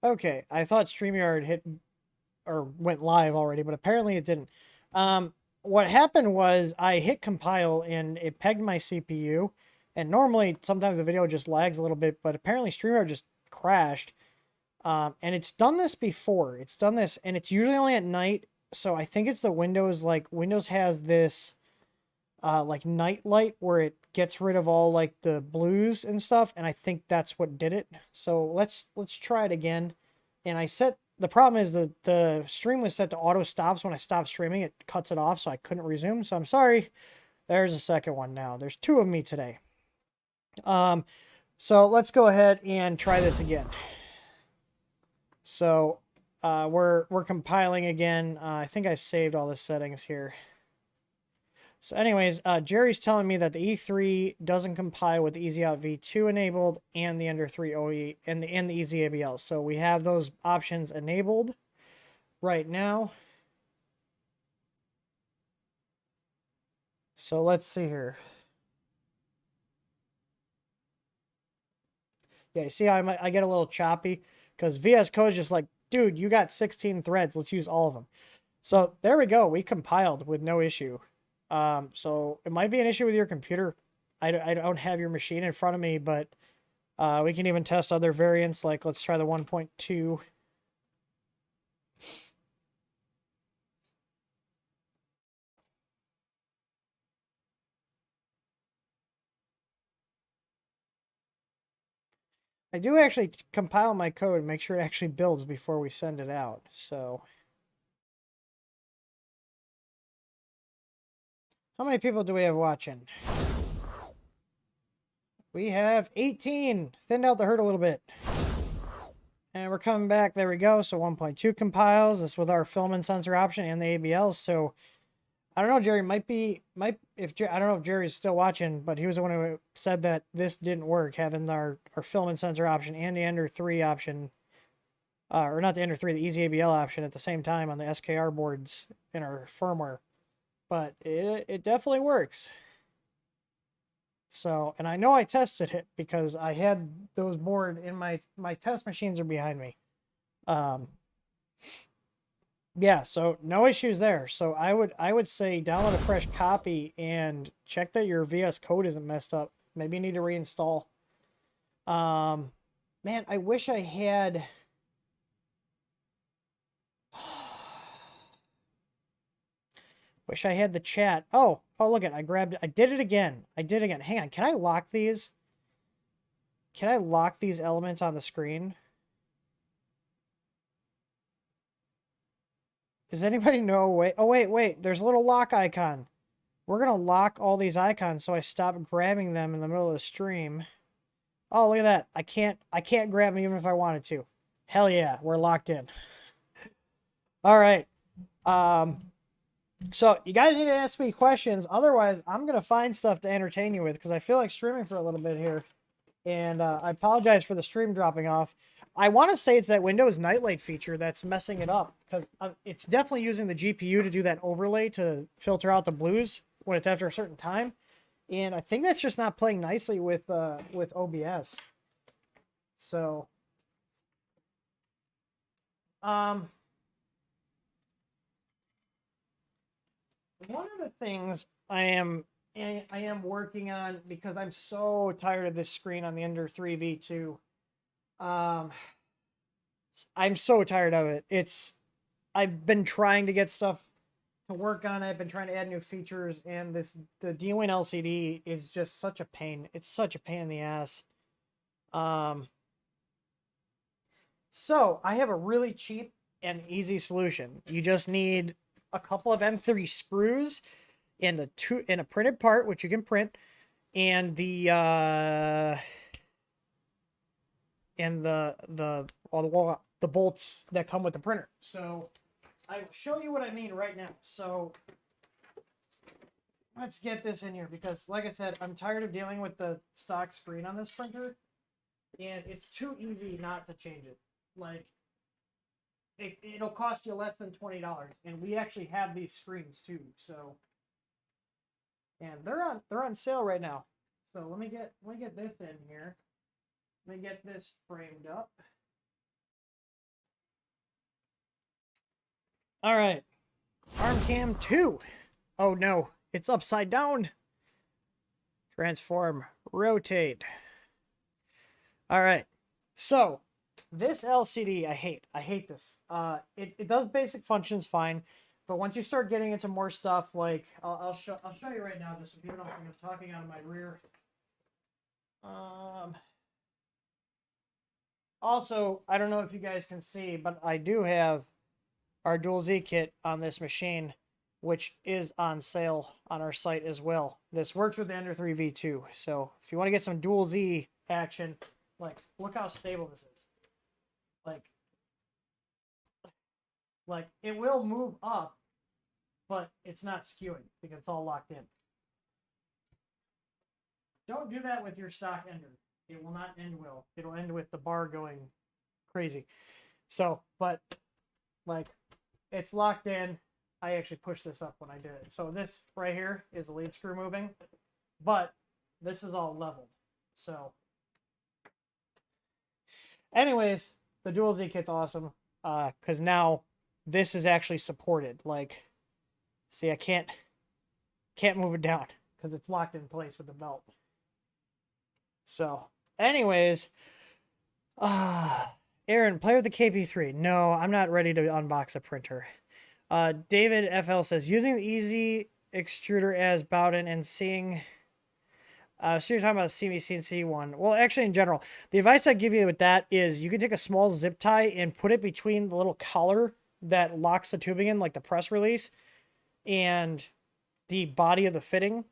Okay, I thought StreamYard hit or went live already, but apparently it didn't. What happened was I hit compile and it pegged my CPU. And normally, sometimes the video just lags a little bit, but apparently StreamYard just crashed. And it's done this before. It's done this, and it's usually only at night. So I think it's the Windows. Like Windows has this like night light where it gets rid of all like the blues and stuff, and I think that's what did it. So let's try it again. And I set the problem is the stream was set to auto stops. When I stopped streaming, it cuts it off, so I couldn't resume. So I'm sorry. There's a second one now. There's two of me today. Um, so let's go ahead and try this again. So we're compiling again. I think I saved all the settings here. So anyways, Jerry's telling me that the E3 doesn't compile with the EasyOut V2 enabled and the Ender 3 OE and the EasyABL. So we have those options enabled right now. So let's see here. Yeah, you see how I get a little choppy? Because VS Code is just like, dude, you got 16 threads. Let's use all of them. So there we go. We compiled with no issue. So it might be an issue with your computer. I don't have your machine in front of me, but we can even test other variants. Like let's try the 1.2. I do actually compile my code and make sure it actually builds before we send it out. So how many people do we have watching? We have 18. Thinned out the herd a little bit. And we're coming back. There we go. So 1.2 compiles. This with our filament sensor option and the ABL. So I don't know, Jerry. I don't know if Jerry's still watching, but he was the one who said that this didn't work, having our filament sensor option and the Ender 3 option, or not the Ender 3, the EasyABL option at the same time on the SKR boards in our firmware. But it definitely works. So, and I know I tested it because I had those board in my test machines are behind me. Yeah, so no issues there. So I would say download a fresh copy and check that your VS Code isn't messed up. Maybe you need to reinstall. Man, I wish I had. Wish I had the chat. Oh, look it. I did it again. I did it again. Hang on. Can I lock these? Can I lock these elements on the screen? Does anybody know? Wait. Oh, wait. There's a little lock icon. We're going to lock all these icons so I stop grabbing them in the middle of the stream. Oh, look at that. I can't grab them even if I wanted to. Hell yeah, we're locked in. All right. So you guys need to ask me questions. Otherwise, I'm going to find stuff to entertain you with because I feel like streaming for a little bit here. And I apologize for the stream dropping off. I want to say it's that Windows Nightlight feature that's messing it up because it's definitely using the GPU to do that overlay to filter out the blues when it's after a certain time. And I think that's just not playing nicely with OBS. So, one of the things I am working on because I'm so tired of this screen on the Ender 3 V2. I'm so tired of it. I've been trying to get stuff to work on it. I've been trying to add new features, and the D-Win LCD is just such a pain. It's such a pain in the ass. So I have a really cheap and easy solution. You just need a couple of M3 screws and a printed part, which you can print, and the all the bolts that come with the printer. So I will show you what I mean right now. So let's get this in here because, like I said, I'm tired of dealing with the stock screen on this printer, and it's too easy not to change it. Like, it'll cost you less than $20, and we actually have these screens too. So, and they're on sale right now. So let me get this in here. Let me get this framed up. All right. Arm cam 2. Oh no, it's upside down. Transform, rotate. All right. So, this LCD I hate. I hate this. It does basic functions fine, but once you start getting into more stuff like I'll show you right now just so people don't think I'm talking out of my rear. Also, I don't know if you guys can see, but I do have our Dual Z kit on this machine, which is on sale on our site as well. This works with the Ender 3 V2. So if you want to get some Dual Z action, like, look how stable this is. Like it will move up, but it's not skewing because it's all locked in. Don't do that with your stock Ender. It will not end well. It'll end with the bar going crazy. So, but like it's locked in. I actually pushed this up when I did it. So this right here is the lead screw moving, but this is all leveled. So anyways, the Dual Z kit's awesome because now this is actually supported. Like, see, I can't move it down because it's locked in place with the belt. So anyways, Aaron, play with the KP3. No, I'm not ready to unbox a printer. David FL says, using the easy extruder as Bowden and seeing... so you're talking about the CNC one. Well, actually, in general, the advice I give you with that is you can take a small zip tie and put it between the little collar that locks the tubing in, like the press release, and the body of the fitting,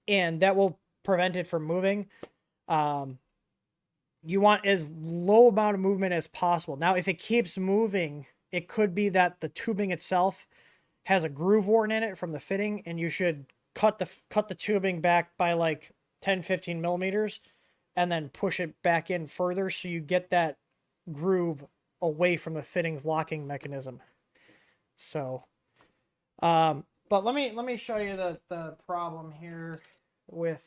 and that will prevent it from moving. You want as low amount of movement as possible. Now, if it keeps moving, it could be that the tubing itself has a groove worn in it from the fitting, and you should cut the tubing back by like 10-15 millimeters and then push it back in further so you get that groove away from the fitting's locking mechanism. So but let me show you the problem here with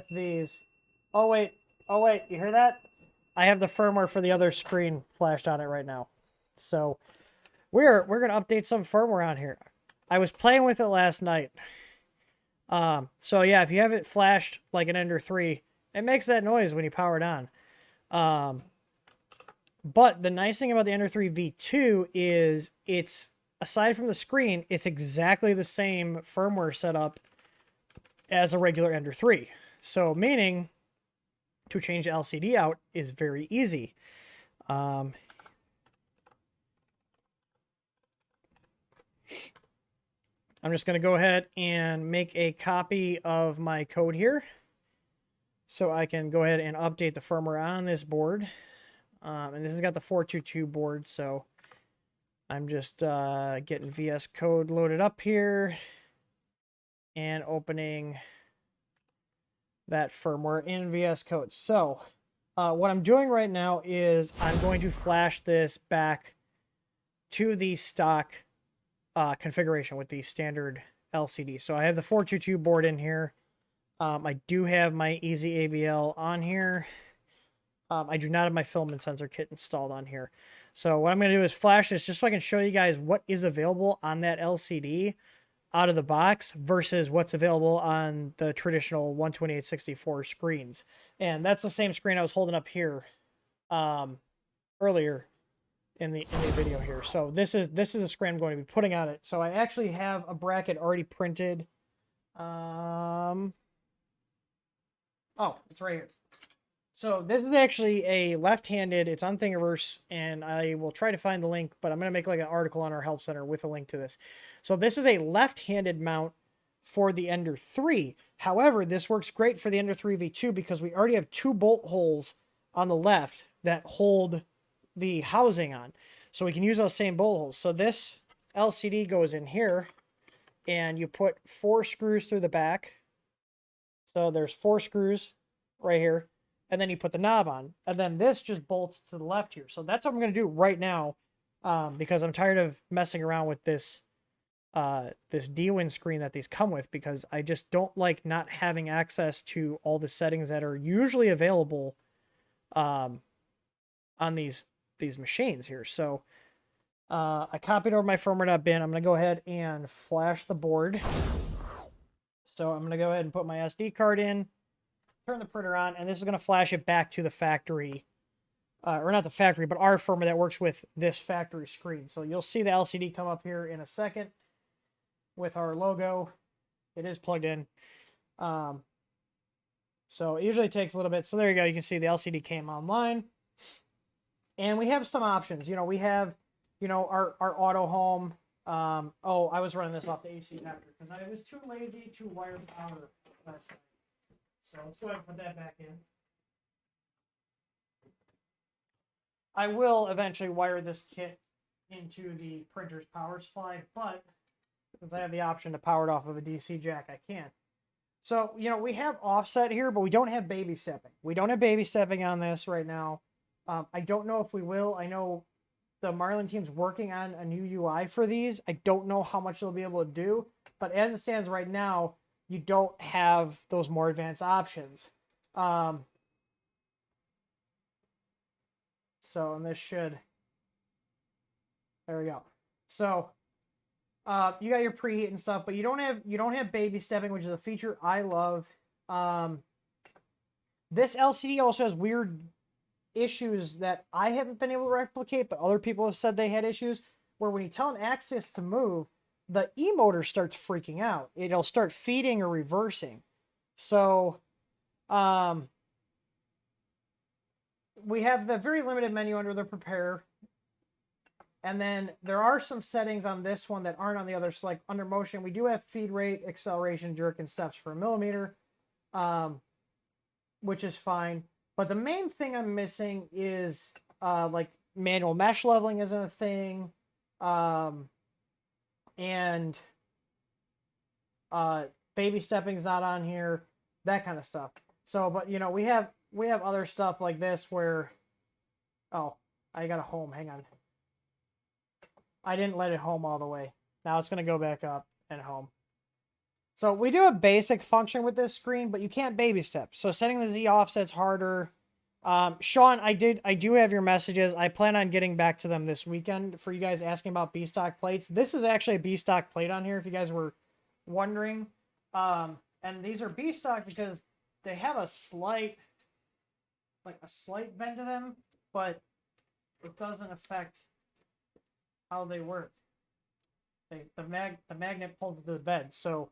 these. Oh wait, you hear that? I have the firmware for the other screen flashed on it right now. So we're gonna update some firmware on here. I was playing with it last night. So yeah, if you have it flashed like an Ender 3, it makes that noise when you power it on. But the nice thing about the Ender 3 V2 is it's, aside from the screen, it's exactly the same firmware setup as a regular Ender 3. So meaning to change the LCD out is very easy. I'm just going to go ahead and make a copy of my code here so I can go ahead and update the firmware on this board. And this has got the 422 board, so I'm just getting VS Code loaded up here and opening that firmware in VS Code. So what I'm doing right now is I'm going to flash this back to the stock configuration with the standard LCD. So I have the 422 board in here. I do have my Easy ABL on here. I do not have my filament sensor kit installed on here. So what I'm going to do is flash this just so I can show you guys what is available on that LCD out of the box versus what's available on the traditional 128/64 screens. And that's the same screen I was holding up here earlier in the video here. So this is the screen I'm going to be putting on it. So I actually have a bracket already printed. Oh, it's right here. So this is actually a left-handed, it's on Thingiverse, and I will try to find the link, but I'm going to make like an article on our help center with a link to this. So this is a left-handed mount for the Ender 3. However, this works great for the Ender 3 V2 because we already have 2 bolt holes on the left that hold the housing on. So we can use those same bolt holes. So this LCD goes in here, and you put 4 screws through the back. So there's 4 screws right here. And then you put the knob on, and then this just bolts to the left here. So that's what I'm going to do right now, because I'm tired of messing around with this this D-Win screen that these come with, because I just don't like not having access to all the settings that are usually available on these machines here. So I copied over my firmware.bin. I'm going to go ahead and flash the board. So I'm going to go ahead and put my SD card in, turn the printer on, and this is going to flash it back to the factory. Or not the factory, but our firmware that works with this factory screen. So you'll see the LCD come up here in a second with our logo. It is plugged in. So it usually takes a little bit. So there you go. You can see the LCD came online. And we have some options. You know, we have, you know, our auto home. Oh, I was running this off the AC adapter because I was too lazy to wire the power last night. So let's go ahead and put that back in. I will eventually wire this kit into the printer's power supply, but since I have the option to power it off of a DC jack, I can. So, you know, we have offset here, but we don't have baby stepping. We don't have baby stepping on this right now. I don't know if we will. I know the Marlin team's working on a new UI for these. I don't know how much they'll be able to do, but as it stands right now, you don't have those more advanced options. So, and this should, there we go. So, you got your preheat and stuff, but you don't have baby stepping, which is a feature I love. This LCD also has weird issues that I haven't been able to replicate, but other people have said they had issues where when you tell an axis to move, the E motor starts freaking out. It'll start feeding or reversing. So, we have the very limited menu under the prepare. And then there are some settings on this one that aren't on the others. So like under motion, we do have feed rate, acceleration, jerk, and steps per millimeter, which is fine. But the main thing I'm missing is like manual mesh leveling isn't a thing. And baby stepping's not on here, that kind of stuff. So, but you know, we have other stuff like this where, oh, I got a home, hang on. I didn't let it home all the way. Now it's going to go back up and home. So we do a basic function with this screen, but you can't baby step. So setting the Z offset's harder. Sean, I do have your messages. I plan on getting back to them this weekend for you guys asking about B-stock plates. This is actually a B-stock plate on here, if you guys were wondering. And these are B-stock because they have a slight bend to them, but it doesn't affect how they work. The magnet pulls to the bed. So,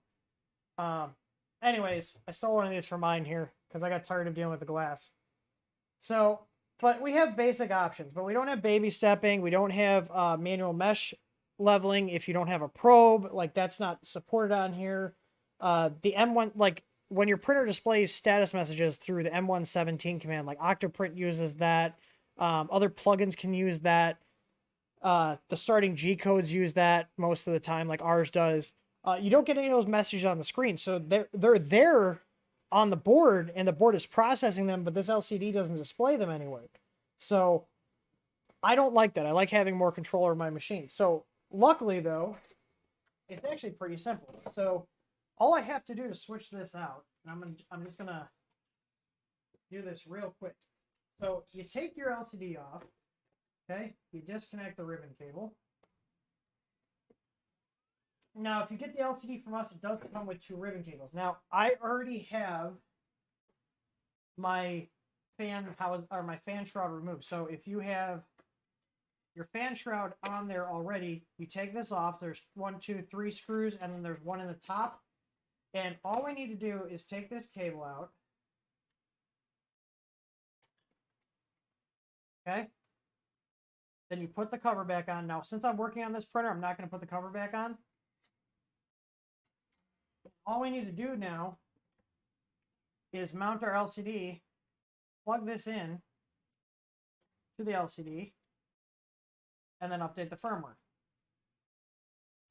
anyways, I stole one of these for mine here because I got tired of dealing with the glass. So, but we have basic options, but we don't have baby stepping. We don't have manual mesh leveling. If you don't have a probe, like that's not supported on here. The M1, like when your printer displays status messages through the M117 command, like Octoprint uses that. Other plugins can use that. The starting G codes use that most of the time, like ours does. You don't get any of those messages on the screen, so they're there on the board, and the board is processing them, but this LCD doesn't display them anywhere. So I don't like that. I like having more control over my machine. So luckily, though, it's actually pretty simple. So all I have to do to switch this out, and I'm just gonna do this real quick. So you take your LCD off. Okay, you disconnect the ribbon cable. Now, if you get the LCD from us, it does come with 2 ribbon cables. Now, I already have my fan shroud removed. So if you have your fan shroud on there already, you take this off. There's 1, 2, 3 screws, and then there's one in the top. And all we need to do is take this cable out. Okay. Then you put the cover back on. Now, since I'm working on this printer, I'm not going to put the cover back on. All we need to do now is mount our LCD, plug this in to the LCD, and then update the firmware.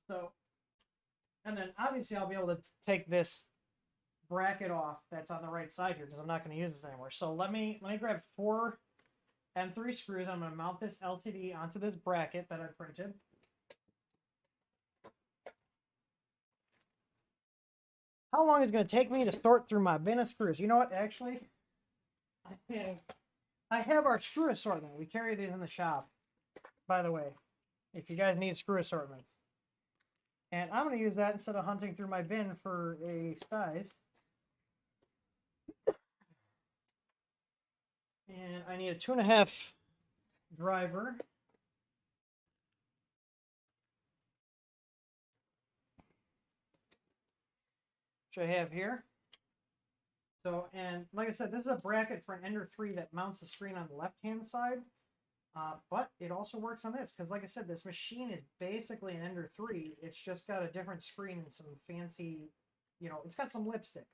So, and then obviously I'll be able to take this bracket off that's on the right side here because I'm not going to use this anymore. So let me grab 4 M3 screws. I'm going to mount this LCD onto this bracket that I printed. How long is it going to take me to sort through my bin of screws? You know what, actually, I have our screw assortment. We carry these in the shop, by the way. if you guys need screw assortments. And I'm going to use that instead of hunting through my bin for a size. And I need a 2.5 driver. Which I have here. So, and like I said, this is a bracket for an Ender 3 that mounts the screen on the left-hand side. But it also works on this, because like I said, this machine is basically an Ender 3. It's just got a different screen and some fancy, you know, it's got some lipstick.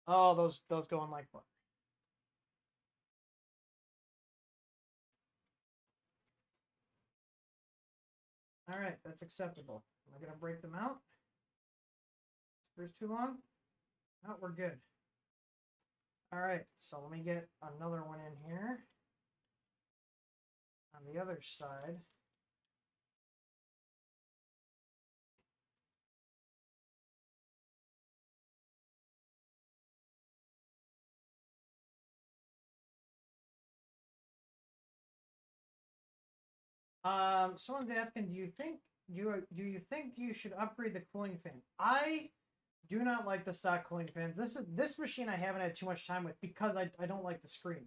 Oh, those go on like butter. All right, that's acceptable. Am I going to break them out? Screws too long? No, we're good. All right, so let me get another one in here. On the other side. Someone's asking, do you think you should upgrade the cooling fan? I do not like the stock cooling fans. This machine I haven't had too much time with because I don't like the screen.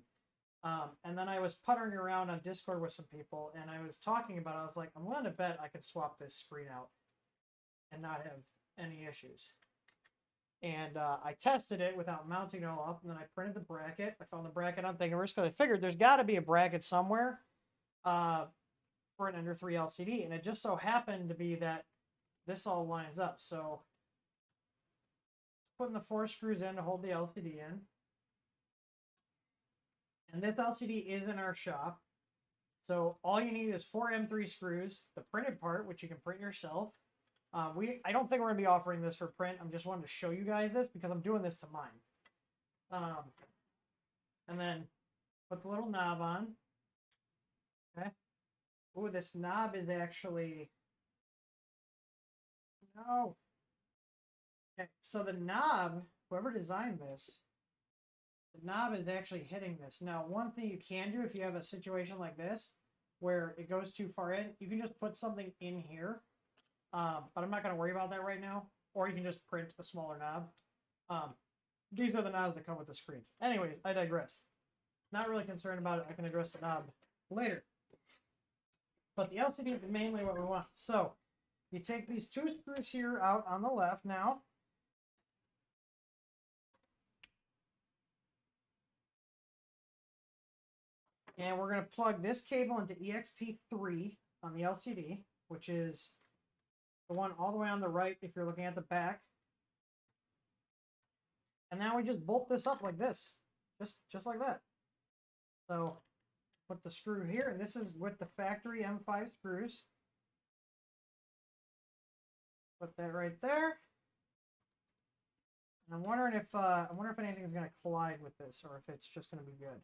And then I was puttering around on Discord with some people, and I was talking about it. I was like, I'm willing to bet I could swap this screen out and not have any issues. And I tested it without mounting it all up, and then I printed the bracket. I found the bracket on Thingiverse because I figured there's got to be a bracket somewhere for an Ender 3 LCD, and it just so happened to be that this all lines up. So putting the 4 screws in to hold the LCD in. And this LCD is in our shop. So all you need is 4 M3 screws, the printed part, which you can print yourself. I don't think we're going to be offering this for print. I'm just wanting to show you guys this because I'm doing this to mine. And then put the little knob on. Okay. Ooh, this knob is actually... No. Okay, so the knob, whoever designed this, the knob is actually hitting this. Now, one thing you can do if you have a situation like this, where it goes too far in, you can just put something in here. But I'm not going to worry about that right now. Or you can just print a smaller knob. These are the knobs that come with the screens. Anyways, I digress. Not really concerned about it. I can address the knob later. But the LCD is mainly what we want. So, you take these 2 screws here out on the left now. And we're going to plug this cable into EXP3 on the LCD, which is the one all the way on the right if you're looking at the back. And now we just bolt this up like this. Just like that. So put the screw here, and this is with the factory M5 screws. Put that right there. And I'm wondering if anything is going to collide with this, or if it's just going to be good.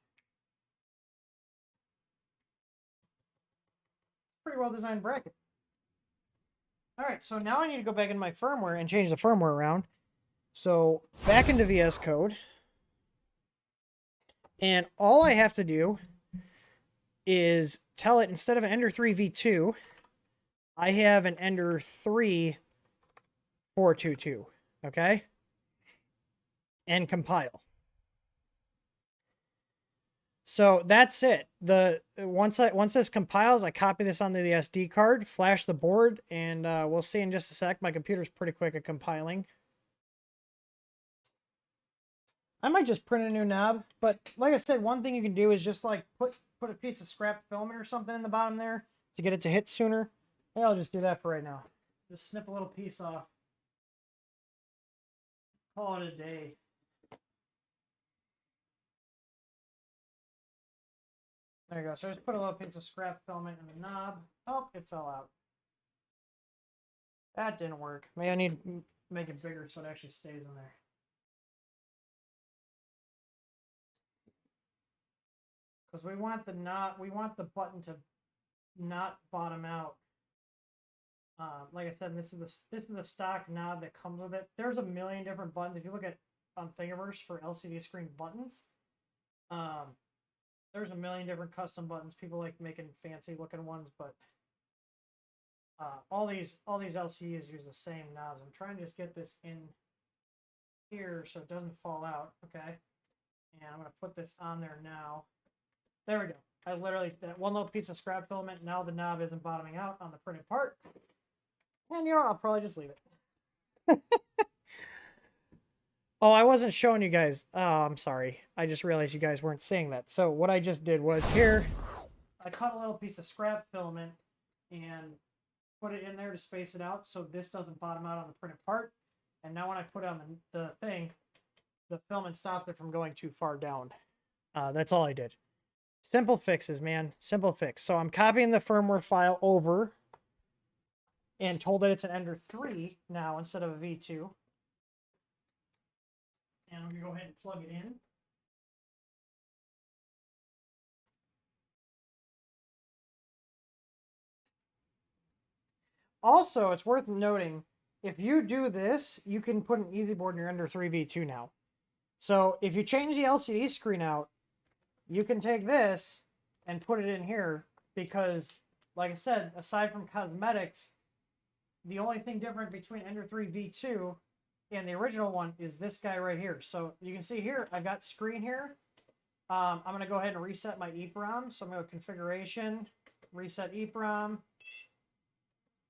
Pretty well designed bracket. All right, so now I need to go back in my firmware and change the firmware around. So back into VS Code. And all I have to do is tell it, instead of an Ender 3 V2, I have an Ender 3 422, okay? And compile. So that's it. Once this compiles, I copy this onto the SD card, flash the board, and we'll see in just a sec. My computer's pretty quick at compiling. I might just print a new knob, but like I said, one thing you can do is just like put a piece of scrap filament or something in the bottom there to get it to hit sooner. Hey, I'll just do that for right now. Just snip a little piece off. Call it a day. There you go. So I just put a little piece of scrap filament in the knob. Oh, it fell out. That didn't work. Maybe I need to make it bigger so it actually stays in there. Because we want the button to not bottom out. Like I said, this is the stock knob that comes with it. There's a million different buttons. If you look at on Thingiverse for LCD screen buttons, there's a million different custom buttons. People like making fancy looking ones, but all these LCDs use the same knobs. I'm trying to just get this in here so it doesn't fall out. Okay, and I'm gonna put this on there now. There we go. I literally, that one little piece of scrap filament, now the knob isn't bottoming out on the printed part. And you know what, I'll probably just leave it. Oh, I wasn't showing you guys. Oh, I'm sorry. I just realized you guys weren't seeing that. So what I just did was here, I cut a little piece of scrap filament and put it in there to space it out so this doesn't bottom out on the printed part. And now when I put it on the thing, the filament stops it from going too far down. That's all I did. Simple fixes, man. Simple fix. So I'm copying the firmware file over and told that it's an Ender 3 now instead of a V2. And I'm going to go ahead and plug it in. Also, it's worth noting, if you do this, you can put an easy board in your Ender 3 V2 now. So if you change the LCD screen out, you can take this and put it in here because, like I said, aside from cosmetics, the only thing different between Ender 3 V2 and the original one is this guy right here. So you can see here, I've got screen here. I'm going to go ahead and reset my EEPROM. So I'm going to go configuration, reset EEPROM,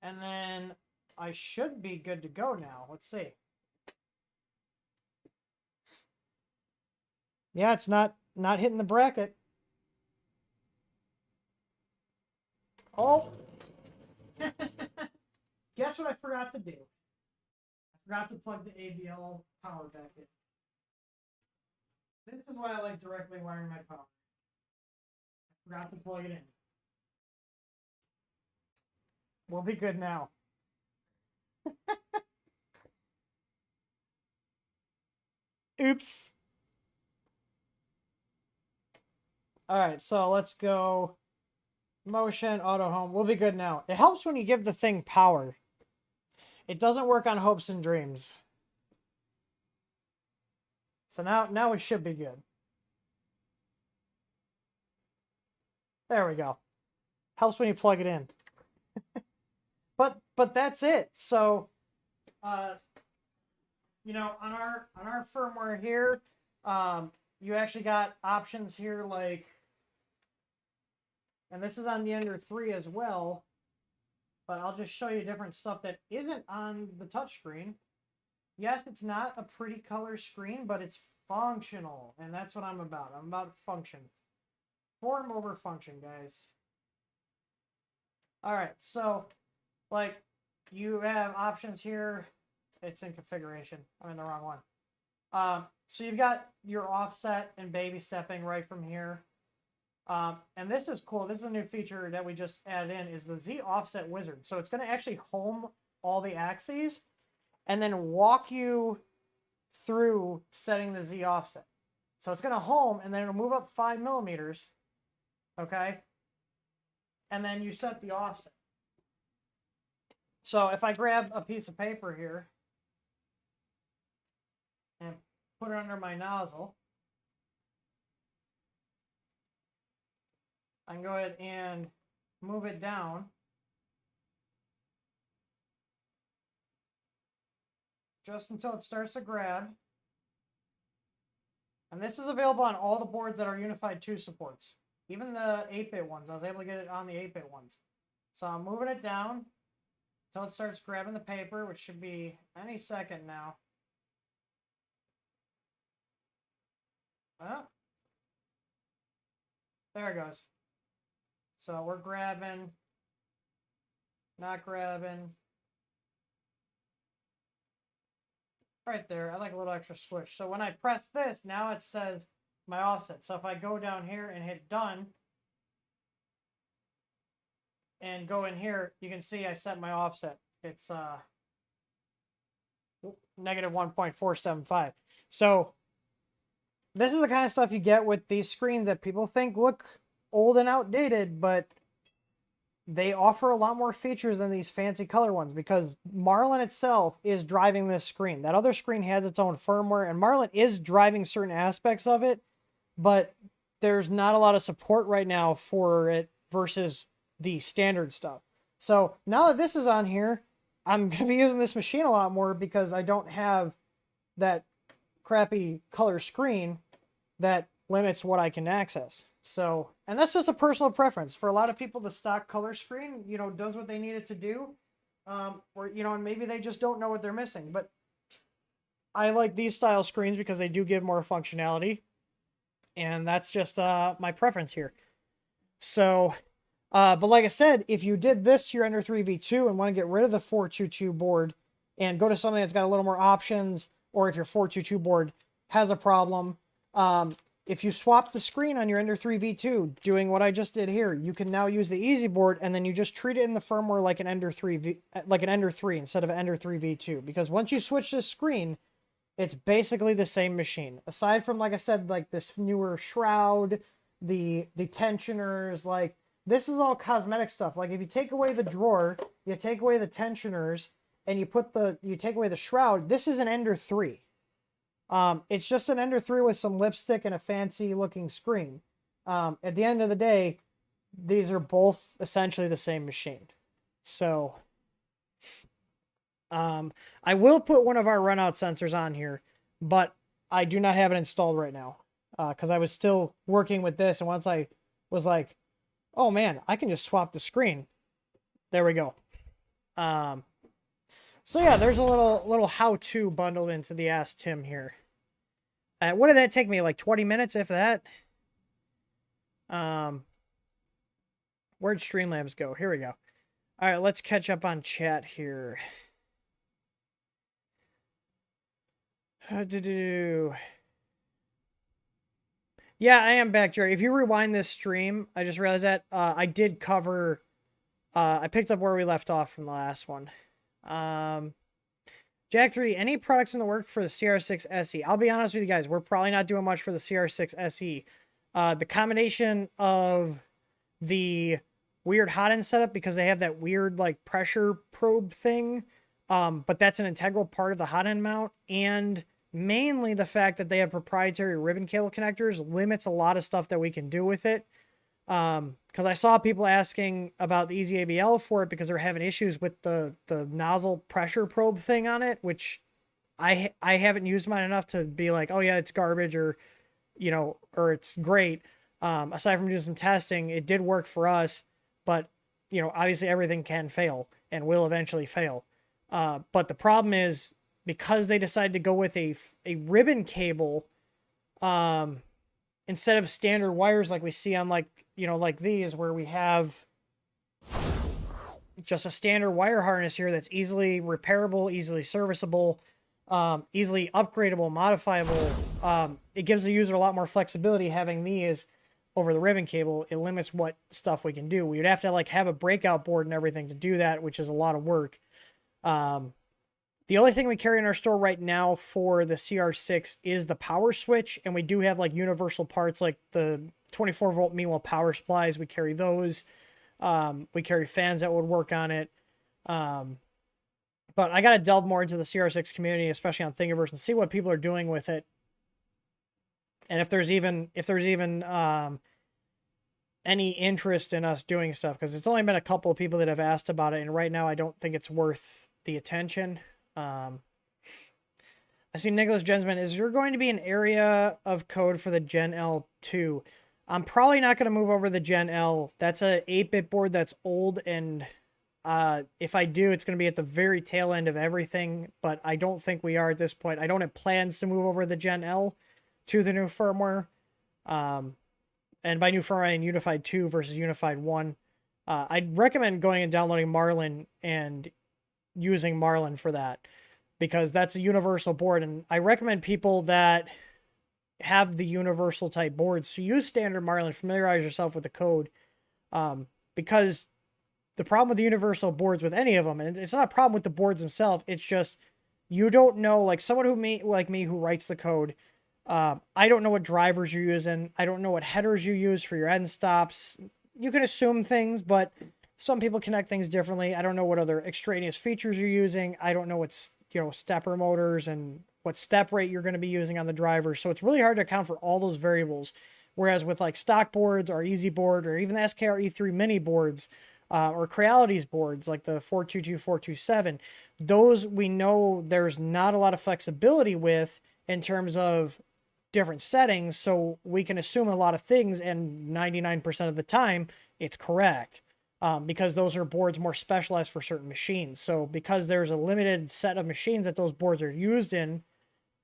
and then I should be good to go now. Let's see. Yeah, it's not hitting the bracket. Oh. Guess what I forgot to do? I forgot to plug the ABL power back in. This is why I like directly wiring my power. I forgot to plug it in. We'll be good now. Oops. All right, so let's go motion, auto home. We'll be good now. It helps when you give the thing power. It doesn't work on hopes and dreams. So now it should be good. There we go. Helps when you plug it in. But that's it. So you know, on our firmware here, you actually got options here like, and this is on the Ender 3 as well, but I'll just show you different stuff that isn't on the touchscreen. Yes, it's not a pretty color screen, but it's functional, and that's what I'm about. I'm about function. Form over function, guys. All right, so like you have options here. It's in configuration. I'm in the wrong one. So you've got your offset and baby stepping right from here. And this is cool. This is a new feature that we just added in, is the Z offset wizard. So it's going to actually home all the axes and then walk you through setting the Z offset. So it's going to home and then it'll move up 5 millimeters. Okay. And then you set the offset. So if I grab a piece of paper here and put it under my nozzle, I can go ahead and move it down just until it starts to grab. And this is available on all the boards that are Unified 2 supports. Even the 8-bit ones. I was able to get it on the 8-bit ones. So I'm moving it down until it starts grabbing the paper, which should be any second now. Well, there it goes. So we're grabbing, not grabbing. Right there, I like a little extra squish. So when I press this, now it says my offset. So if I go down here and hit done, and go in here, you can see I set my offset. It's negative 1.475. So this is the kind of stuff you get with these screens that people think look old and outdated, but they offer a lot more features than these fancy color ones because Marlin itself is driving this screen. That other screen has its own firmware, and Marlin is driving certain aspects of it, but there's not a lot of support right now for it versus the standard stuff. So now that this is on here, I'm going to be using this machine a lot more because I don't have that crappy color screen that limits what I can access. So, and that's just a personal preference. For a lot of people, the stock color screen, you know, does what they need it to do. Or, you know, and maybe they just don't know what they're missing. But I like these style screens because they do give more functionality. And that's just my preference here. So, but like I said, if you did this to your Ender 3 V2 and want to get rid of the 422 board and go to something that's got a little more options, or if your 422 board has a problem, if you swap the screen on your Ender 3 V2, doing what I just did here, you can now use the Easy board, and then you just treat it in the firmware like an Ender 3 like an Ender 3 instead of Ender 3 V2. Because once you switch this screen, it's basically the same machine. Aside from, like I said, like this newer shroud, the tensioners, like this is all cosmetic stuff. Like if you take away the drawer, you take away the tensioners, and you take away the shroud, this is an Ender 3. It's just an Ender 3 with some lipstick and a fancy looking screen. At the end of the day, these are both essentially the same machine. So, I will put one of our runout sensors on here, but I do not have it installed right now. Because I was still working with this, and once I was like, oh man, I can just swap the screen. There we go. So yeah, there's a little how-to bundled into the Ask Tim here. What did that take me? Like 20 minutes, if that? Where'd Streamlabs go? Here we go. All right, let's catch up on chat here. Yeah, I am back, Jerry. If you rewind this stream, I just realized that I did cover. I picked up where we left off from the last one. Jack 3, any products in the work for the CR6 SE? I'll be honest with you guys, we're probably not doing much for the CR6 SE. The combination of the weird hot end setup, because they have that weird like pressure probe thing, but that's an integral part of the hot end mount, and mainly the fact that they have proprietary ribbon cable connectors limits a lot of stuff that we can do with it. Because I saw people asking about the Easy ABL for it because they're having issues with the nozzle pressure probe thing on it, which I haven't used mine enough to be like, oh yeah, it's garbage, or, you know, or it's great. Aside from doing some testing, it did work for us, but, you know, obviously everything can fail and will eventually fail. But the problem is, because they decided to go with a ribbon cable, instead of standard wires like we see on, like, you know, like these, where we have just a standard wire harness here that's easily repairable, easily serviceable, easily upgradable, modifiable. It gives the user a lot more flexibility having these over the ribbon cable. It limits what stuff we can do. We would have to like have a breakout board and everything to do that, which is a lot of work. The only thing we carry in our store right now for the CR6 is the power switch, and we do have like universal parts like the 24-volt Meanwhile power supplies. We carry those. We carry fans that would work on it. But I got to delve more into the CR6 community, especially on Thingiverse, and see what people are doing with it. And if there's even any interest in us doing stuff, because it's only been a couple of people that have asked about it, and right now I don't think it's worth the attention. I see Nicholas Jensman, is there going to be an area of code for the Gen L2? I'm probably not going to move over the Gen L. That's a 8-bit board that's old, and if I do, it's going to be at the very tail end of everything, but I don't think we are at this point. I don't have plans to move over the Gen L to the new firmware. And by new firmware, I mean Unified 2 versus Unified 1. I'd recommend going and downloading Marlin and using Marlin for that, because that's a universal board, and I recommend people that have the universal type boards to use standard Marlin. Familiarize yourself with the code, because the problem with the universal boards with any of them, and it's not a problem with the boards themselves, it's just you don't know, like someone like me who writes the code, I don't know what drivers you're using, I don't know what headers you use for your end stops. You can assume things, but some people connect things differently. I don't know what other extraneous features you're using. I don't know what's, you know, stepper motors and what step rate you're going to be using on the driver. So it's really hard to account for all those variables. Whereas with like stock boards or Easy board or even the SKR E3 mini boards, or Creality's boards like the 422, 427. Those we know there's not a lot of flexibility with in terms of different settings, so we can assume a lot of things, and 99% of the time it's correct. Because those are boards more specialized for certain machines. So because there's a limited set of machines that those boards are used in,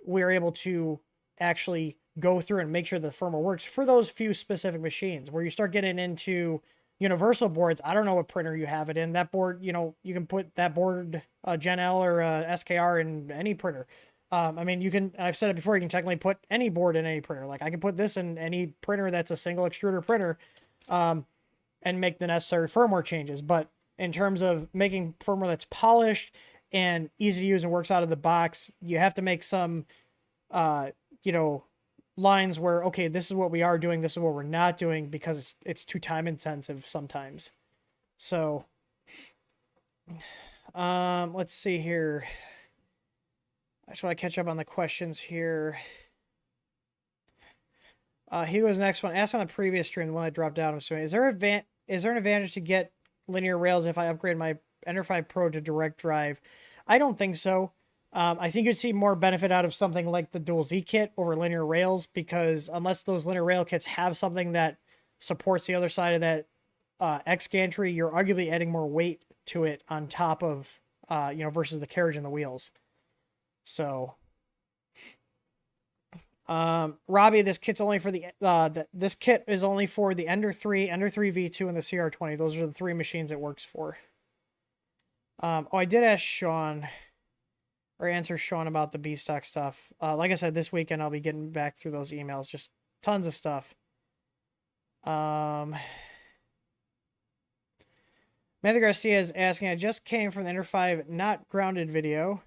we're able to actually go through and make sure the firmware works for those few specific machines. Where you start getting into universal boards, I don't know what printer you have it in. That board, you know, you can put that board, Gen L or SKR in any printer. I mean, you can, I've said it before, you can technically put any board in any printer. Like I can put this in any printer that's a single extruder printer. And make the necessary firmware changes. But in terms of making firmware that's polished and easy to use and works out of the box, you have to make some, you know, lines where, okay, this is what we are doing, this is what we're not doing, because it's too time intensive sometimes. So, let's see here. I just want to catch up on the questions here. Hugo's next one. Asked on the previous stream, the one that dropped out, I'm assuming. Is there an advantage to get linear rails if I upgrade my Ender 5 Pro to direct drive? I don't think so. I think you'd see more benefit out of something like the Dual Z kit over linear rails, because unless those linear rail kits have something that supports the other side of that X gantry, you're arguably adding more weight to it on top of, you know, versus the carriage and the wheels. So... Robbie, this kit's only for this kit is only for the Ender 3, Ender 3 V2, and the CR20. Those are the three machines it works for. Oh, I did ask Sean, or answer Sean about the B-Stock stuff. Like I said, this weekend I'll be getting back through those emails. Just tons of stuff. Matthew Garcia is asking, I just came from the Ender 5 Not Grounded video.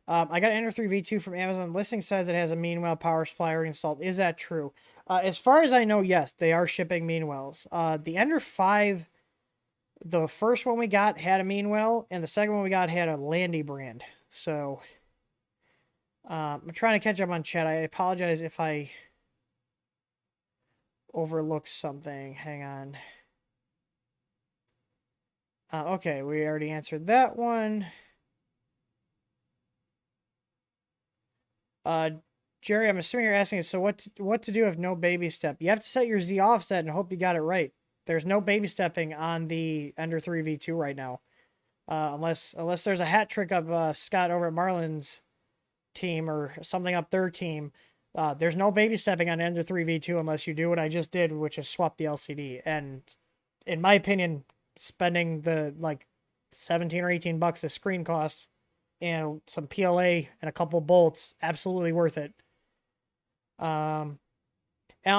I got Ender 3 V2 from Amazon. Listing says it has a Meanwell power supply already installed. Is that true? As far as I know, yes, they are shipping Meanwells. The Ender 5, the first one we got had a Meanwell, and the second one we got had a Landy brand. So, I'm trying to catch up on chat. I apologize if I overlooked something. Hang on. Okay, we already answered that one. Jerry, I'm assuming you're asking, so what to do if no baby step? You have to set your Z offset and hope you got it right. There's no baby stepping on the Ender 3 V2 right now. Unless there's a hat trick of Scott over at Marlin's team or something up their team. There's no baby stepping on Ender 3 V2 unless you do what I just did, which is swap the LCD. And in my opinion, spending the like 17 or 18 bucks a screen costs and some PLA and a couple bolts, absolutely worth it. Alan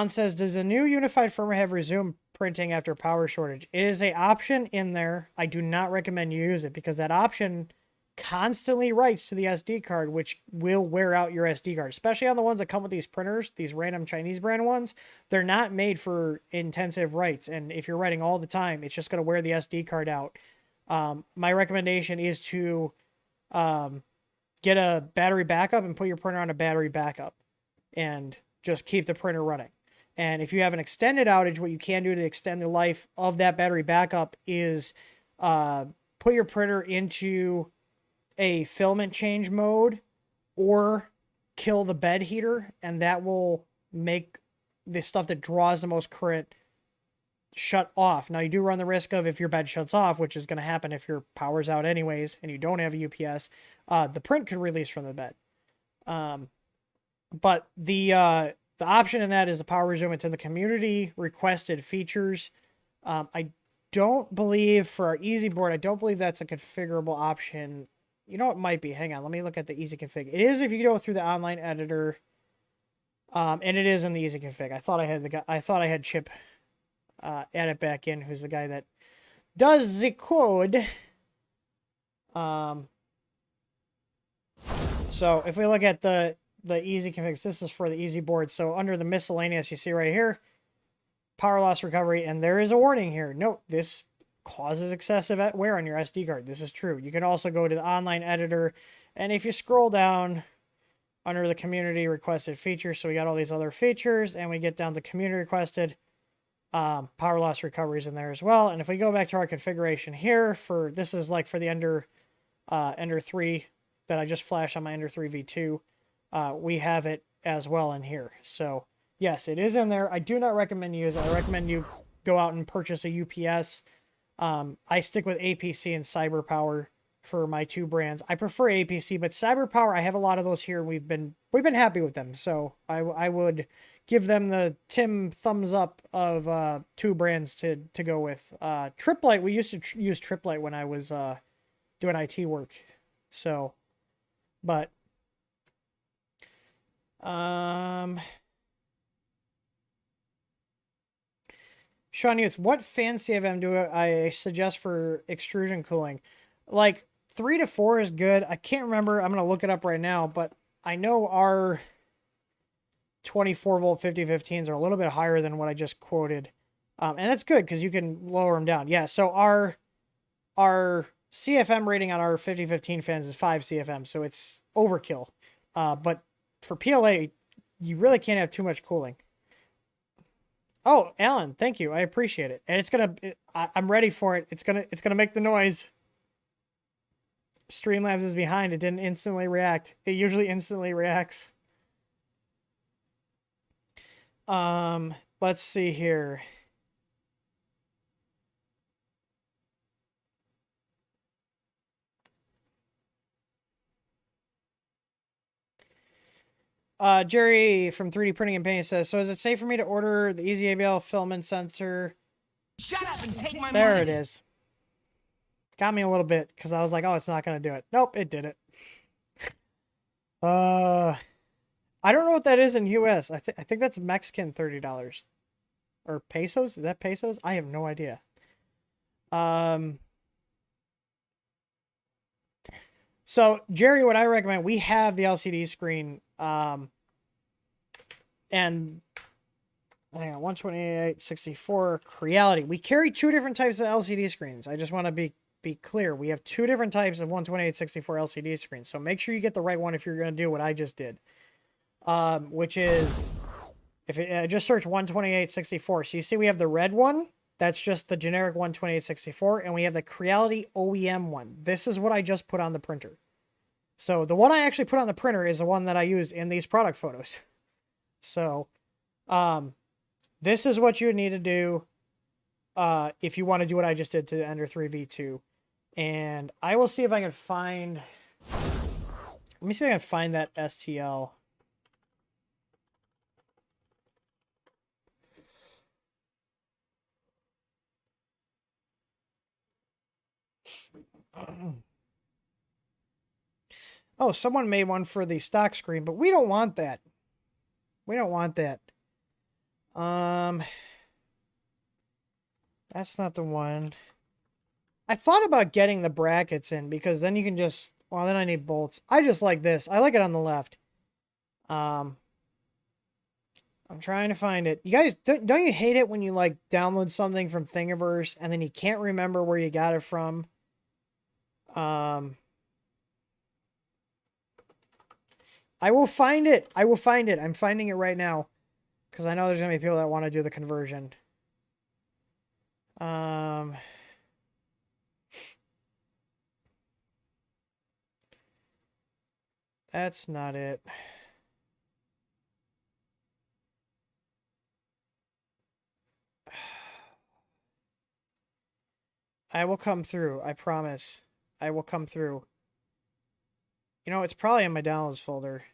says, does the new unified firmware have resumed printing after power shortage? It is an option in there. I do not recommend you use it because that option constantly writes to the SD card, which will wear out your SD card, especially on the ones that come with these printers, these random Chinese brand ones. They're not made for intensive writes, and if you're writing all the time, it's just going to wear the SD card out. My recommendation is to get a battery backup and put your printer on a battery backup and just keep the printer running. And if you have an extended outage, what you can do to extend the life of that battery backup is put your printer into a filament change mode or kill the bed heater, and that will make the stuff that draws the most current shut off. Now, you do run the risk of, if your bed shuts off, which is going to happen if your power's out anyways and you don't have a UPS, the print could release from the bed. But the option in that is the power resume. It's in the community requested features. I don't believe for our easy board, I don't believe that's a configurable option. You know, it might be. Hang on, let me look at the easy config. It is if you go through the online editor, and it is in the easy config. I thought I had Chip add it back in, who's the guy that does the code. So if we look at the easy configs, this is for the easy board. So under the miscellaneous, you see right here, power loss recovery, and there is a warning here. Note, this causes excessive wear on your SD card. This is true. You can also go to the online editor, and if you scroll down under the community requested features, so we got all these other features, and we get down to community requested, Power loss recovery is in there as well. And if we go back to our configuration here for, this is like for the Ender 3 that I just flashed on my Ender 3 V2, we have it as well in here. So yes, it is in there. I do not recommend you use it. I recommend you go out and purchase a UPS. I stick with APC and CyberPower for my two brands. I prefer APC, but CyberPower, I have a lot of those here, and we've been happy with them. So I would give them the Tim thumbs up of two brands to go with. Triplite, we used to use Triplite when I was doing IT work. So, but Sean Youth, what fan CFM do I suggest for extrusion cooling? Like 3 to 4 is good. I can't remember. I'm going to look it up right now, but I know our 24 volt 5015s are a little bit higher than what I just quoted. And that's good because you can lower them down. Yeah, so our CFM rating on our 5015 fans is 5 CFM, so it's overkill. But for PLA, you really can't have too much cooling. Oh, Alan, thank you. I appreciate it. And it's gonna, I'm ready for it. It's gonna make the noise. Streamlabs is behind. It didn't instantly react. It usually instantly reacts. Let's see here. Jerry from 3D Printing and Painting says, so is it safe for me to order the Easy ABL filament sensor? Shut up and take my money. There it is. Got me a little bit because I was like, oh, it's not going to do it. Nope, it did it. I don't know what that is in US. I think that's Mexican $30. Or pesos? Is that pesos? I have no idea. So, Jerry, what I recommend, we have the LCD screen, and hang on, 128, 64, Creality. We carry two different types of LCD screens. I just want to be clear. We have two different types of 128, 64 LCD screens. So make sure you get the right one if you're going to do what I just did. Which is, if it, just search 128, 64. So you see we have the red one. That's just the generic 128, 64. And we have the Creality OEM one. This is what I just put on the printer. So the one I actually put on the printer is the one that I used in these product photos. So, this is what you need to do if you want to do what I just did to the Ender 3 V2. And I will see if I can find... Let me see if I can find that STL. Oh, someone made one for the stock screen, but we don't want that. We don't want that. That's not the one. I thought about getting the brackets in because then you can just, well, then I need bolts. I just like this. I like it on the left. I'm trying to find it. You guys, don't you hate it when you like download something from Thingiverse and then you can't remember where you got it from? I will find it. I will find it. I'm finding it right now because I know there's going to be people that want to do the conversion. That's not it. I will come through. I promise. I will come through. You know, it's probably in my downloads folder.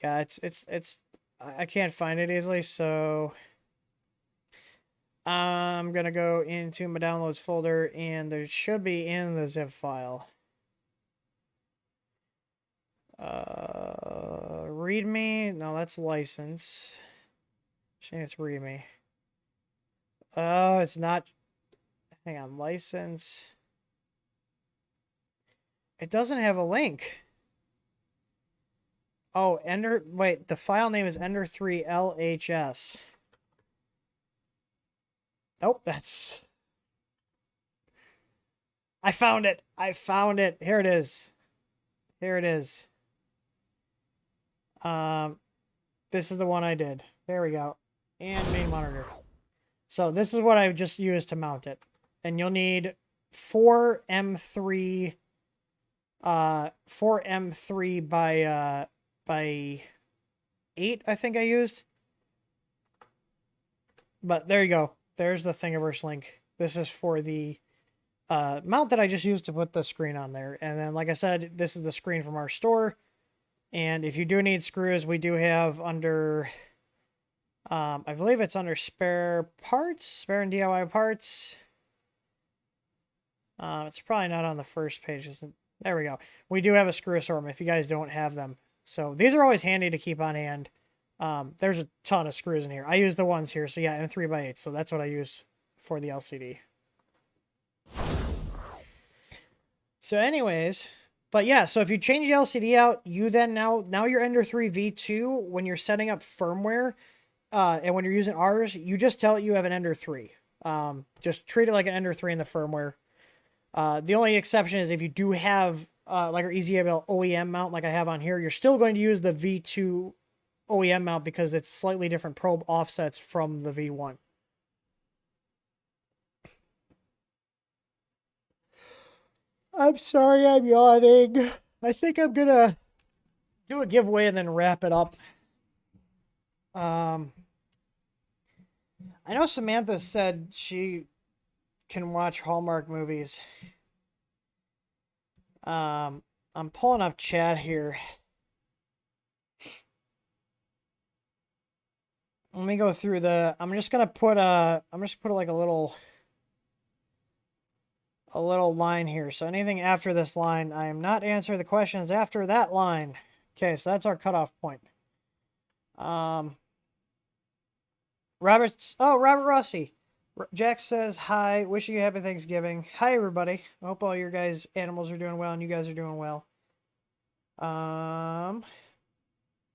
Yeah, I can't find it easily, so I'm gonna go into my downloads folder, and there should be in the zip file. README? No, that's license. I think it's README. Oh, it's not. Hang on, license. It doesn't have a link. Oh, Ender. Wait, the file name is Ender3 LHS. Oh, that's. I found it. I found it. Here it is. Here it is. This is the one I did. There we go. And main monitor. So this is what I just used to mount it. And you'll need 4 M3 by 8, I think I used. But there you go. There's the Thingiverse link. This is for the mount that I just used to put the screen on there. And then, like I said, this is the screen from our store. And if you do need screws, we do have under, I believe it's under spare parts, spare and DIY parts. It's probably not on the first page. There we go. We do have a screw assortment if you guys don't have them. So these are always handy to keep on hand. There's a ton of screws in here. I use the ones here. So yeah, M3 by 8. So that's what I use for the LCD. So anyways, but yeah, so if you change the LCD out, you then now your Ender 3 V2, when you're setting up firmware, and when you're using ours, you just tell it you have an Ender 3. Just treat it like an Ender 3 in the firmware. The only exception is if you do have like our EasyABL OEM mount like I have on here, you're still going to use the V2 OEM mount because it's slightly different probe offsets from the V1. I'm sorry I'm yawning. I think I'm going to do a giveaway and then wrap it up. I know Samantha said she can watch Hallmark movies. I'm pulling up chat here. Let me go through I'm just gonna put like a little line here. So anything after this line, I am not answering the questions after that line. Okay, so that's our cutoff point. Robert Rossi. Jack says, hi, wishing you happy Thanksgiving. Hi, everybody. I hope all your guys' animals are doing well and you guys are doing well.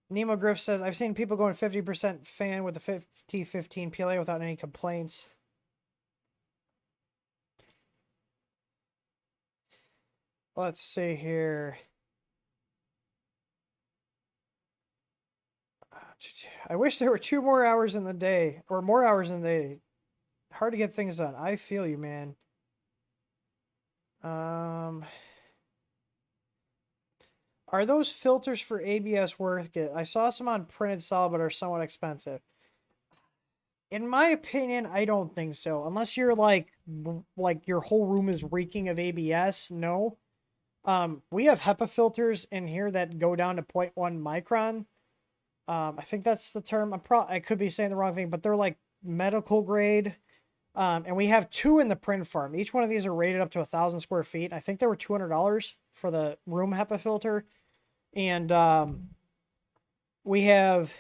Nemo Griff says, I've seen people going 50% fan with the 50-15 PLA without any complaints. Let's see here. I wish there were 2 more hours in the day, or more hours in the day. Hard to get things done. I feel you, man. Are those filters for ABS worth it? I saw some on printed solid, but are somewhat expensive. In my opinion, I don't think so. Unless you're like your whole room is reeking of ABS, no. We have HEPA filters in here that go down to 0.1 micron. I think that's the term. I could be saying the wrong thing, but they're like medical grade. And we have 2 in the print farm. Each one of these are rated up to 1,000 square feet. I think they were $200 for the room HEPA filter. And we have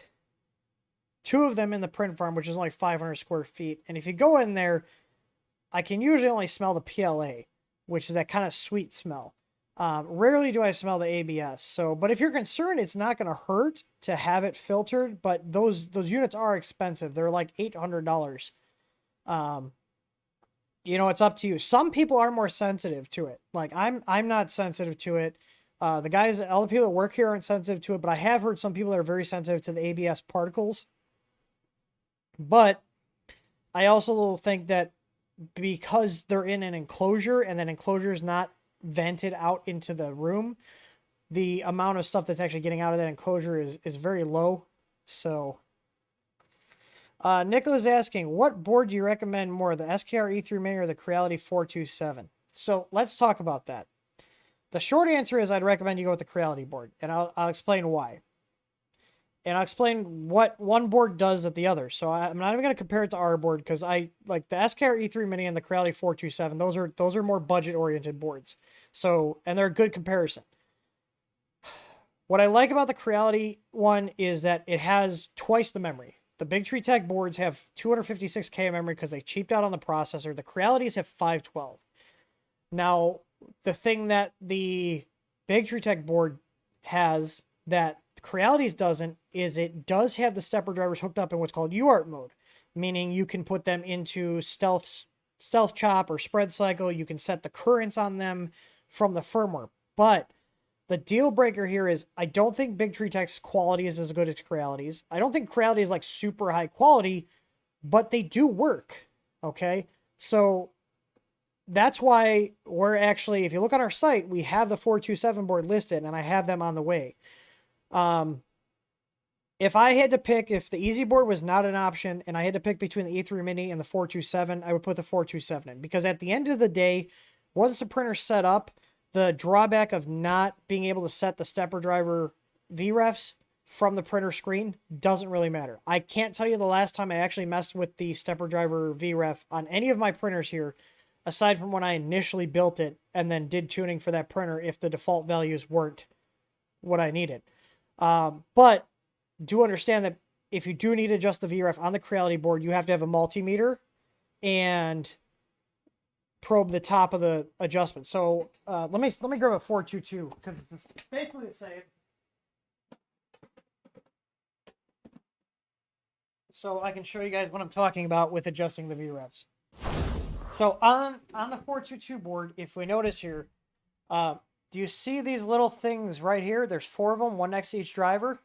2 of them in the print farm, which is only 500 square feet. And if you go in there, I can usually only smell the PLA, which is that kind of sweet smell. Rarely do I smell the ABS. So, but if you're concerned, it's not going to hurt to have it filtered. But those units are expensive. They're like $800. You know, it's up to you. Some people are more sensitive to it. Like I'm not sensitive to it. All the people that work here aren't sensitive to it, but I have heard some people that are very sensitive to the ABS particles. But I also think that because they're in an enclosure and that enclosure is not vented out into the room, the amount of stuff that's actually getting out of that enclosure is very low. So Nicholas asking, what board do you recommend more, the SKR E3 Mini or the Creality 427? So let's talk about that. The short answer is I'd recommend you go with the Creality board, and I'll explain why. And I'll explain what one board does at the other. So I'm not even going to compare it to our board because I like the SKR E3 Mini and the Creality 427. Those are more budget-oriented boards. So, and they're a good comparison. What I like about the Creality one is that it has twice the memory. The Big Tree Tech boards have 256K of memory because they cheaped out on the processor. The Crealities have 512. Now, the thing that the Big Tree Tech board has that Crealities doesn't is it does have the stepper drivers hooked up in what's called UART mode, meaning you can put them into stealth chop or spread cycle. You can set the currents on them from the firmware. But The deal breaker here is I don't think Big Tree Tech's quality is as good as Creality's. I don't think Creality is like super high quality, but they do work. Okay. So that's why we're actually, if you look on our site, we have the 427 board listed and I have them on the way. If I had to pick, if the easy board was not an option and I had to pick between the E3 Mini and the 427, I would put the 427 in, because at the end of the day, once the printer's set up, the drawback of not being able to set the stepper driver VREFs from the printer screen doesn't really matter. I can't tell you the last time I actually messed with the stepper driver VREF on any of my printers here, aside from when I initially built it and then did tuning for that printer if the default values weren't what I needed. But do understand that if you do need to adjust the VREF on the Creality board, you have to have a multimeter and probe the top of the adjustment. So let me grab a 422 because it's basically the same. So I can show you guys what I'm talking about with adjusting the VREFs. So on the 422 board, if we notice here, do you see these little things right here? There's 4 of them, one next to each driver.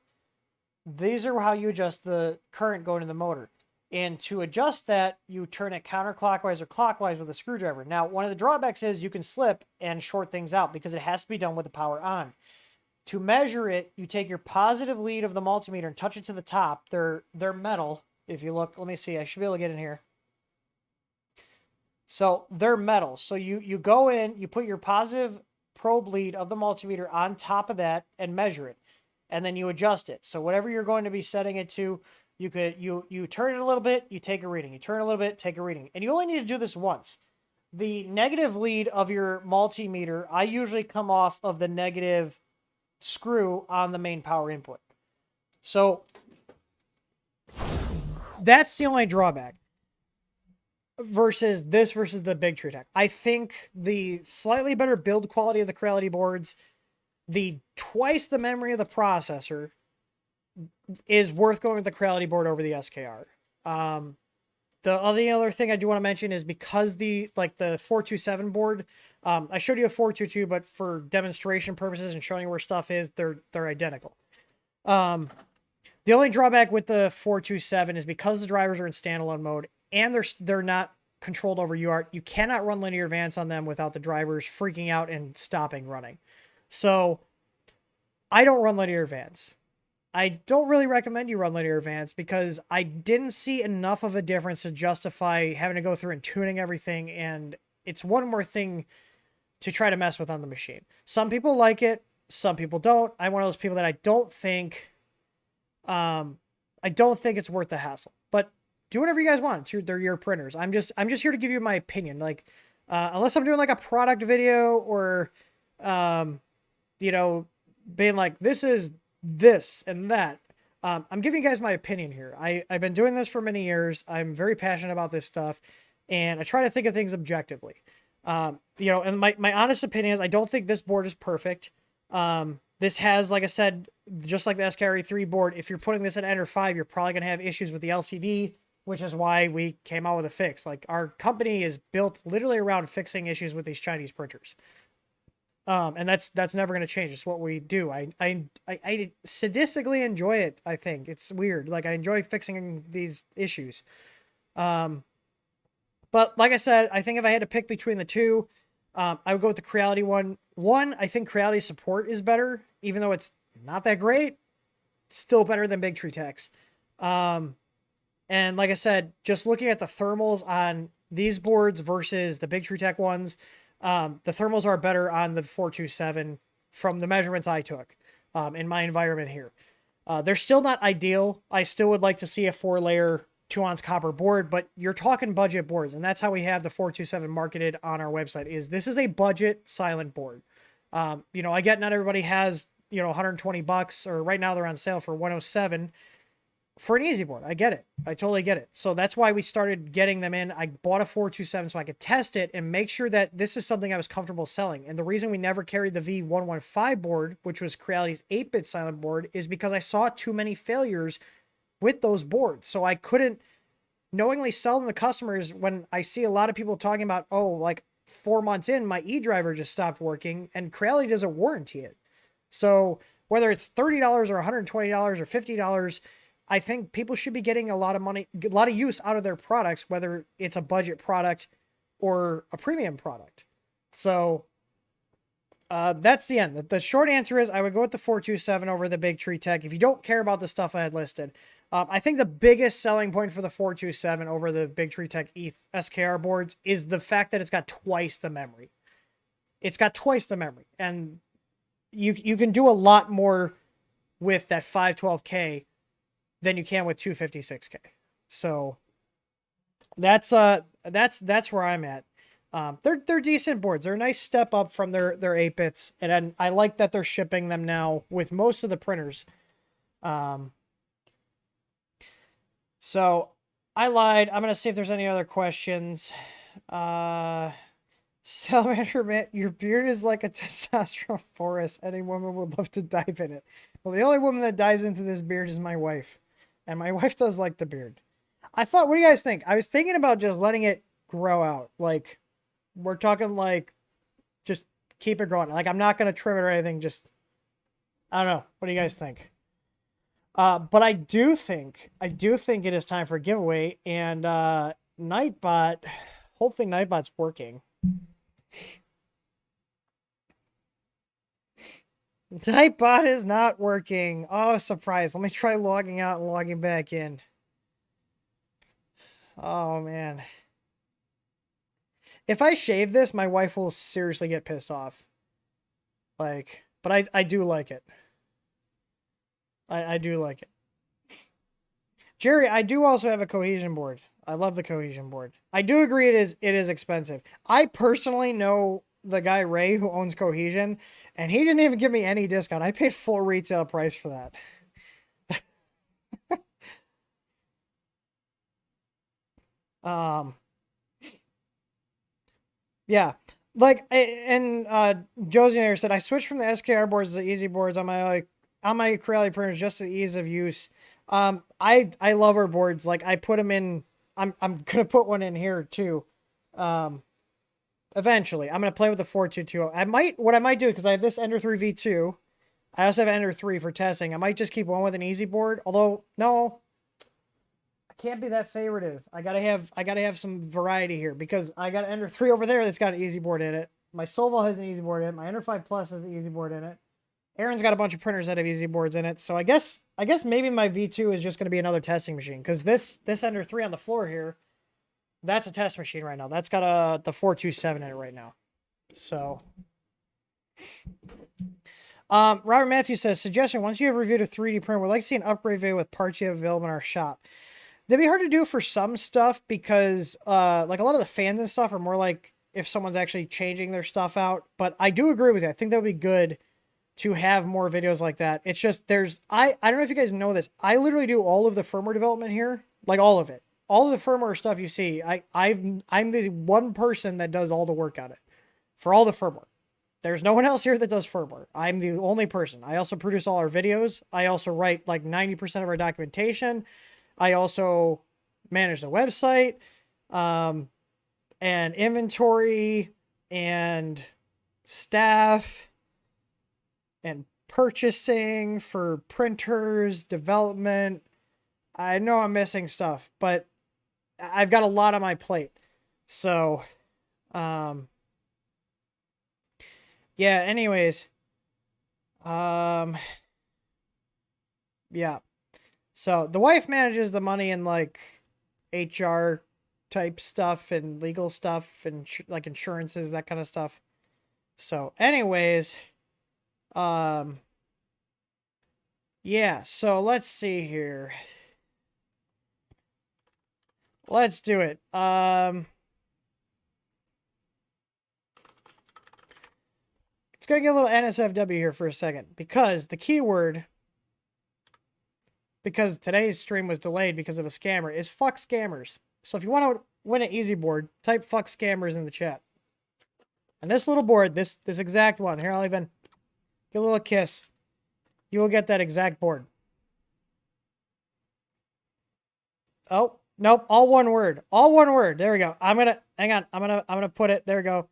These are how you adjust the current going to the motor. And to adjust that, you turn it counterclockwise or clockwise with a screwdriver. Now, one of the drawbacks is you can slip and short things out because it has to be done with the power on. To measure it, you take your positive lead of the multimeter and touch it to the top. They're metal. If you look, let me see. I should be able to get in here. So they're metal. So you go in, you put your positive probe lead of the multimeter on top of that and measure it. And then you adjust it. So whatever you're going to be setting it to, you turn it a little bit, you take a reading. You turn it a little bit, take a reading. And you only need to do this once. The negative lead of your multimeter, I usually come off of the negative screw on the main power input. So that's the only drawback versus the Big Tree Tech. I think the slightly better build quality of the Creality boards, the twice the memory of the processor, is worth going with the Creality board over the SKR. The other thing I do want to mention is because the 427 board, I showed you a 422, but for demonstration purposes and showing you where stuff is, they're identical. The only drawback with the 427 is because the drivers are in standalone mode and they're not controlled over UART, you cannot run linear advance on them without the drivers freaking out and stopping running. So I don't run linear advance. I don't really recommend you run linear advance because I didn't see enough of a difference to justify having to go through and tuning everything, and it's one more thing to try to mess with on the machine. Some people like it, some people don't. I'm one of those people that I don't think it's worth the hassle. But do whatever you guys want. They're your printers. I'm just here to give you my opinion. Like, unless I'm doing like a product video or being like, this is this and that. I'm giving you guys my opinion here. I've been doing this for many years. I'm very passionate about this stuff, and I try to think of things objectively. And my honest opinion is I don't think this board is perfect. This has, like I said, just like the SKRE3 board, if you're putting this in Enter 5, you're probably going to have issues with the LCD, which is why we came out with a fix. Like, our company is built literally around fixing issues with these Chinese printers. And that's never going to change. It's what we do. I sadistically enjoy it. I think it's weird. Like, I enjoy fixing these issues. But like I said, I think if I had to pick between the two, I would go with the Creality one. I think Creality support is better, even though it's not that great. It's still better than Big Tree Tech's. And like I said, just looking at the thermals on these boards versus the Big Tree Tech ones, the thermals are better on the 427 from the measurements I took in my environment here. They're still not ideal. I still would like to see a 4-layer 2-ounce copper board, but you're talking budget boards, and that's how we have the 427 marketed on our website. This is a budget silent board. I get not everybody has $120, or right now they're on sale for $107 for an easy board. I get it. I totally get it. So that's why we started getting them in. I bought a 427 so I could test it and make sure that this is something I was comfortable selling. And the reason we never carried the V115 board, which was Creality's 8-bit silent board, is because I saw too many failures with those boards. So I couldn't knowingly sell them to customers when I see a lot of people talking about, 4 months in, my eDriver just stopped working, and Creality doesn't warranty it. So whether it's $30 or $120 or $50, I think people should be getting a lot of money, a lot of use out of their products, whether it's a budget product or a premium product. So that's the end. The short answer is I would go with the 427 over the Big Tree Tech. If you don't care about the stuff I had listed, I think the biggest selling point for the 427 over the Big Tree Tech ETH SKR boards is the fact that it's got twice the memory. It's got twice the memory, and you can do a lot more with that 512K than you can with 256K. So that's where I'm at. They're decent boards. They're a nice step up from their 8-bits, and I like that they're shipping them now with most of the printers. So I lied. I'm gonna see if there's any other questions. Salamander, your beard is like a testosterone forest. Any woman would love to dive in it. Well, the only woman that dives into this beard is my wife, and my wife does like the beard. What do you guys think? I was thinking about just letting it grow out. Like, we're talking like, just keep it growing. Like, I'm not going to trim it or anything. Just, I don't know. What do you guys think? But I do think it is time for a giveaway, and Nightbot, hopefully Nightbot's working. Nightbot is not working. Oh, surprise. Let me try logging out and logging back in. Oh, man. If I shave this, my wife will seriously get pissed off. Like, but I do like it. I do like it. Jerry, I do also have a cohesion board. I love the cohesion board. I do agree it is expensive. I personally know the guy Ray who owns Cohesion, and he didn't even give me any discount. I paid full retail price for that. Yeah, like, and Josie said I switched from the SKR boards to the easy boards on my Corelli printers just to the ease of use. I love our boards. Like, I put them in. I'm gonna put one in here too. Eventually, I'm gonna play with the 422. What I might do, because I have this Ender 3 V2. I also have Ender 3 for testing. I might just keep one with an easy board. Although, no, I can't be that favoritive. I gotta have some variety here, because I got Ender 3 over there that's got an easy board in it. My Solval has an easy board in it. My Ender 5 Plus has an easy board in it. Aaron's got a bunch of printers that have easy boards in it. So I guess maybe my V2 is just going to be another testing machine, because this Ender 3 on the floor here, that's a test machine right now. That's got the 427 in it right now. So Robert Matthews says, suggestion, once you have reviewed a 3D printer, we'd like to see an upgrade video with parts you have available in our shop. That'd be hard to do for some stuff, because like a lot of the fans and stuff are more like if someone's actually changing their stuff out. But I do agree with you. I think that would be good to have more videos like that. It's just, I don't know if you guys know this. I literally do all of the firmware development here. Like, all of it. All of the firmware stuff you see, I'm the one person that does all the work on it. For all the firmware. There's no one else here that does firmware. I'm the only person. I also produce all our videos. I also write like 90% of our documentation. I also manage the website, and inventory, and staff, and purchasing for printers, development. I know I'm missing stuff, but I've got a lot on my plate. So, yeah, anyways, yeah. So the wife manages the money and like HR type stuff and legal stuff and like insurances, that kind of stuff. So anyways, yeah, so let's see here. Let's do it. It's going to get a little NSFW here for a second, because the keyword, because today's stream was delayed because of a scammer, is fuck scammers. So if you want to win an easy board, type fuck scammers in the chat. And this little board, this exact one, here, I'll even give a little kiss. You will get that exact board. Oh, nope, all one word. All one word. There we go. Hang on. I'm gonna put it. There we go.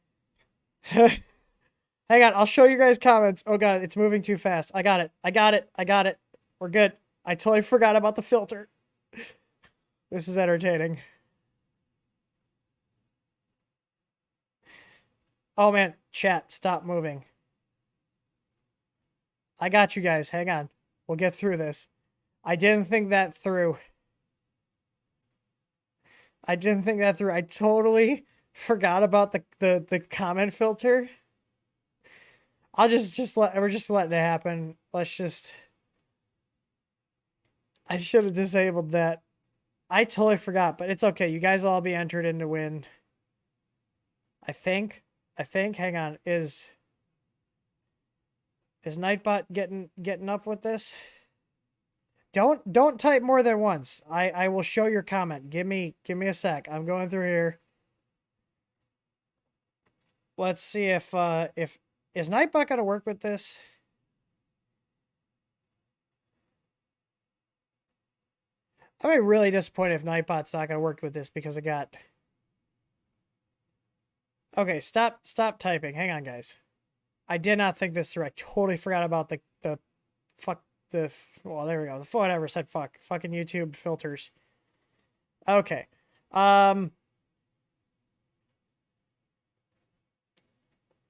Hang on, I'll show you guys comments. Oh god, it's moving too fast. I got it. I got it. I got it. We're good. I totally forgot about the filter. This is entertaining. Oh man, chat, stop moving. I got you guys. Hang on. We'll get through this. I didn't think that through. I didn't think that through. I totally forgot about the comment filter. I'll we're just letting it happen. Let's just. I should have disabled that. I totally forgot, but it's okay. You guys will all be entered in to win. I think. Hang on. Is Nightbot getting up with this? Don't type more than once. I will show your comment. Give me a sec. I'm going through here. Let's see if is Nightbot gonna work with this? I'm really disappointed if Nightbot's not gonna work with this because I got. Okay, stop typing. Hang on, guys. I did not think this through. I totally forgot about the fuck the well, there we go. The whatever said fuck. Fucking YouTube filters. Okay.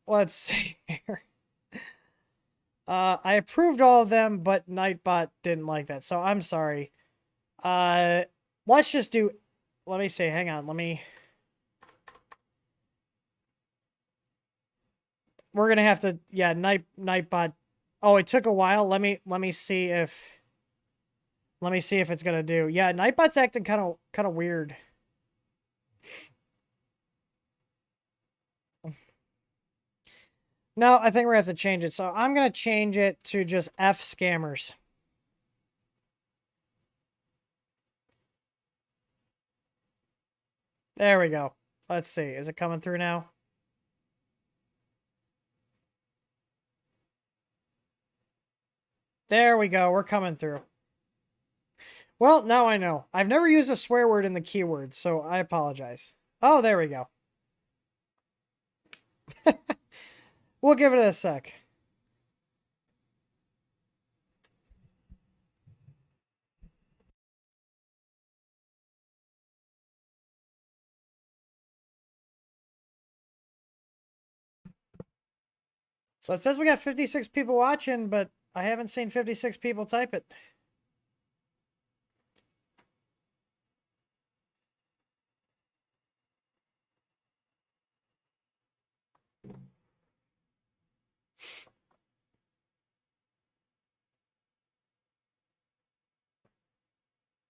Let's see here. I approved all of them, but Nightbot didn't like that. So I'm sorry. Let's just do let me see. Hang on. We're gonna have to Nightbot. Oh, it took a while. Let me see if it's gonna do. Yeah, Nightbot's acting kind of weird. No, I think we're gonna have to change it. So I'm gonna change it to just F scammers. There we go. Let's see. Is it coming through now? There we go. We're coming through. Well, now I know. I've never used a swear word in the keyword, so I apologize. Oh, there we go. We'll give it a sec. So it says we got 56 people watching, but I haven't seen 56 people type it.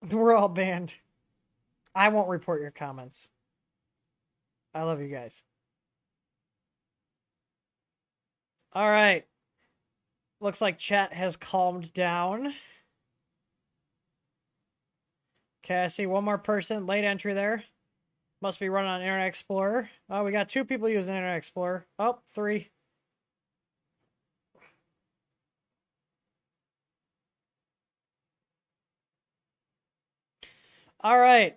We're all banned. I won't report your comments. I love you guys. All right. Looks like chat has calmed down. Okay, I see one more person. Late entry there. Must be running on Internet Explorer. Oh, we got 2 people using Internet Explorer. Oh, 3. All right.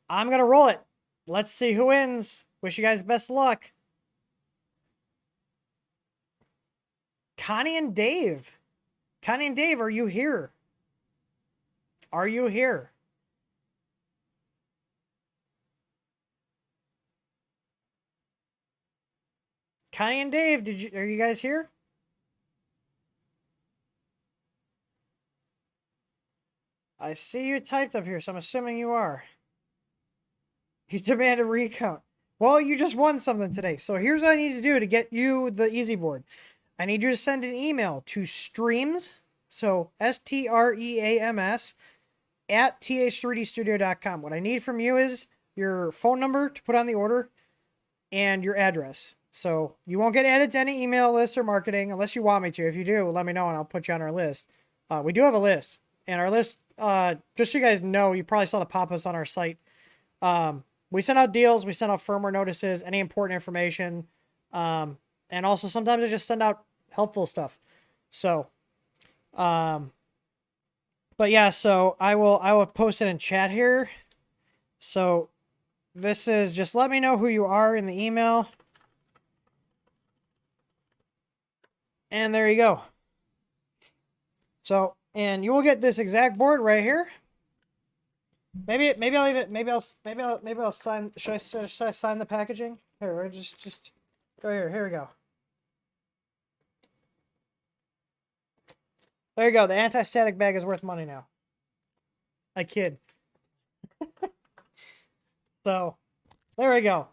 I'm going to roll it. Let's see who wins. Wish you guys best luck. Connie and Dave. Connie and Dave, are you here? Are you here? Connie and Dave, are you guys here? I see you typed up here, so I'm assuming you are. You demand a recount. Well, you just won something today. So here's what I need to do to get you the easy board. I need you to send an email to streams, so STREAMS, at th3dstudio.com. What I need from you is your phone number to put on the order and your address. So you won't get added to any email lists or marketing unless you want me to. If you do, let me know and I'll put you on our list. We do have a list. And our list, just so you guys know, you probably saw the pop-ups on our site. We send out deals. We send out firmware notices, any important information. And also sometimes I just send out helpful stuff. So, but yeah, so I will post it in chat here. So this is just let me know who you are in the email. And there you go. So, and you will get this exact board right here. Maybe I'll leave it. Maybe I'll sign. Should I sign the packaging? Here, just go here. Here we go. There you go. The anti-static bag is worth money now. I kid. So, there we go.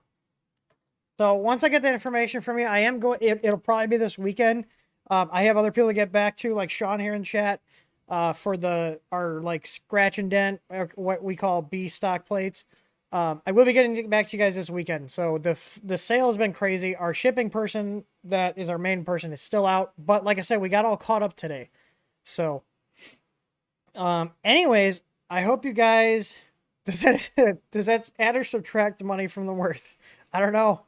So once I get that information from you, I am going. It'll probably be this weekend. I have other people to get back to, like Sean here in chat, for our like scratch and dent, or what we call B stock plates. I will be getting back to you guys this weekend. So the sale has been crazy. Our shipping person, that is our main person, is still out. But like I said, we got all caught up today. So, anyways, I hope you guys. Does that add or subtract the money from the worth? I don't know.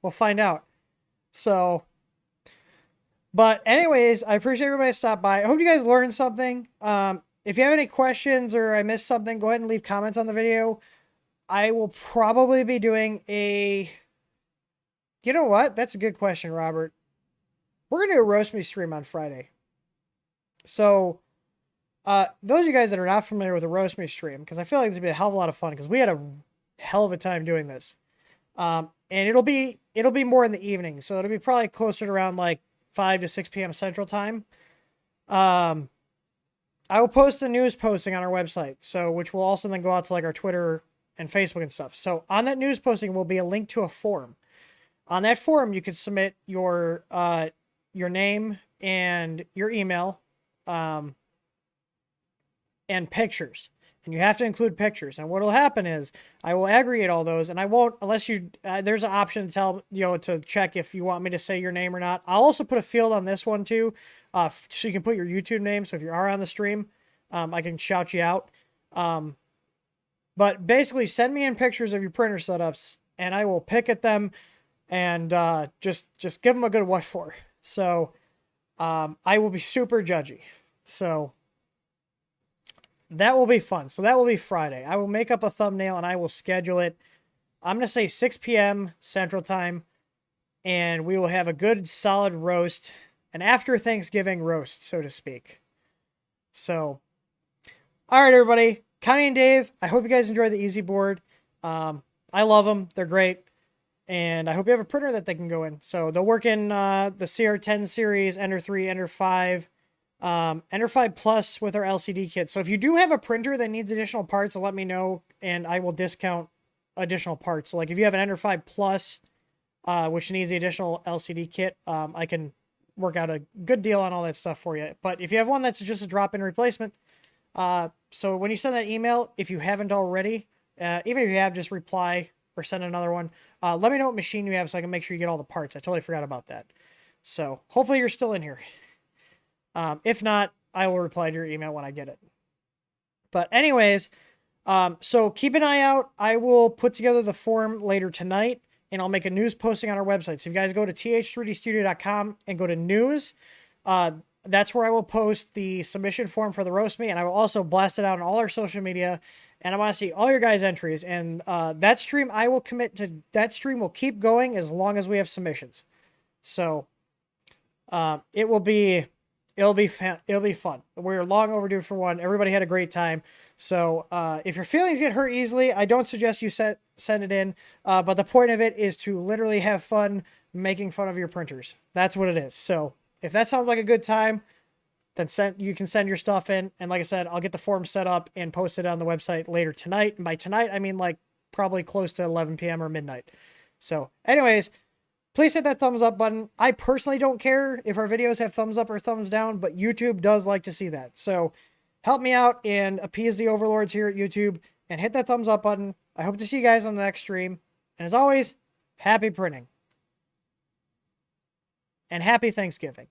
We'll find out. So, but anyways, I appreciate everybody stopped by. I hope you guys learned something. If you have any questions or I missed something, go ahead and leave comments on the video. I will probably be doing a... You know what? That's a good question, Robert. We're going to do a roast me stream on Friday. So, those of you guys that are not familiar with a roast me stream, because I feel like this would be a hell of a lot of fun, because we had a hell of a time doing this. And it'll be more in the evening, so it'll be probably closer to around like 5 to 6 p.m. Central Time. I will post a news posting on our website, so which will also then go out to like our Twitter and Facebook and stuff. So on that news posting will be a link to a form. On that form, you can submit your name and your email, and pictures. And you have to include pictures. And what will happen is I will aggregate all those, and I won't, unless you, there's an option to tell, to check if you want me to say your name or not. I'll also put a field on this one too, so you can put your YouTube name. So if you are on the stream, I can shout you out. But basically send me in pictures of your printer setups, and I will pick at them and, just give them a good what for. So, I will be super judgy. So, that will be fun. So that will be Friday. I will make up a thumbnail and I will schedule it. I'm going to say 6 p.m. Central Time. And we will have a good solid roast. An after Thanksgiving roast, so to speak. So, all right, everybody. Connie and Dave, I hope you guys enjoy the Easy Board. I love them. They're great. And I hope you have a printer that they can go in. So they'll work in the CR10 series, Ender 3, Ender 5. Ender 5 Plus with our LCD kit. So if you do have a printer that needs additional parts, let me know and I will discount additional parts. So like if you have an Ender 5 Plus, which needs the additional LCD kit, I can work out a good deal on all that stuff for you. But if you have one that's just a drop-in replacement, so when you send that email, if you haven't already, even if you have, just reply or send another one. Let me know what machine you have so I can make sure you get all the parts. I totally forgot about that. So hopefully you're still in here. If not, I will reply to your email when I get it. But anyways, so keep an eye out. I will put together the form later tonight, and I'll make a news posting on our website. So if you guys go to th3dstudio.com and go to news, that's where I will post the submission form for the roast me, and I will also blast it out on all our social media. And I want to see all your guys' entries. And that stream, I will commit to that stream will keep going as long as we have submissions. So it'll be fun. We're long overdue for one. Everybody had a great time. So if your feelings get hurt easily, I don't suggest you send it in. But the point of it is to literally have fun making fun of your printers. That's what it is. So if that sounds like a good time, then you can send your stuff in. And like I said, I'll get the form set up and post it on the website later tonight. And by tonight, I mean like probably close to 11 p.m. or midnight. So anyways, please hit that thumbs up button. I personally don't care if our videos have thumbs up or thumbs down, but YouTube does like to see that. So help me out and appease the overlords here at YouTube and hit that thumbs up button. I hope to see you guys on the next stream. And as always, happy printing. And happy Thanksgiving.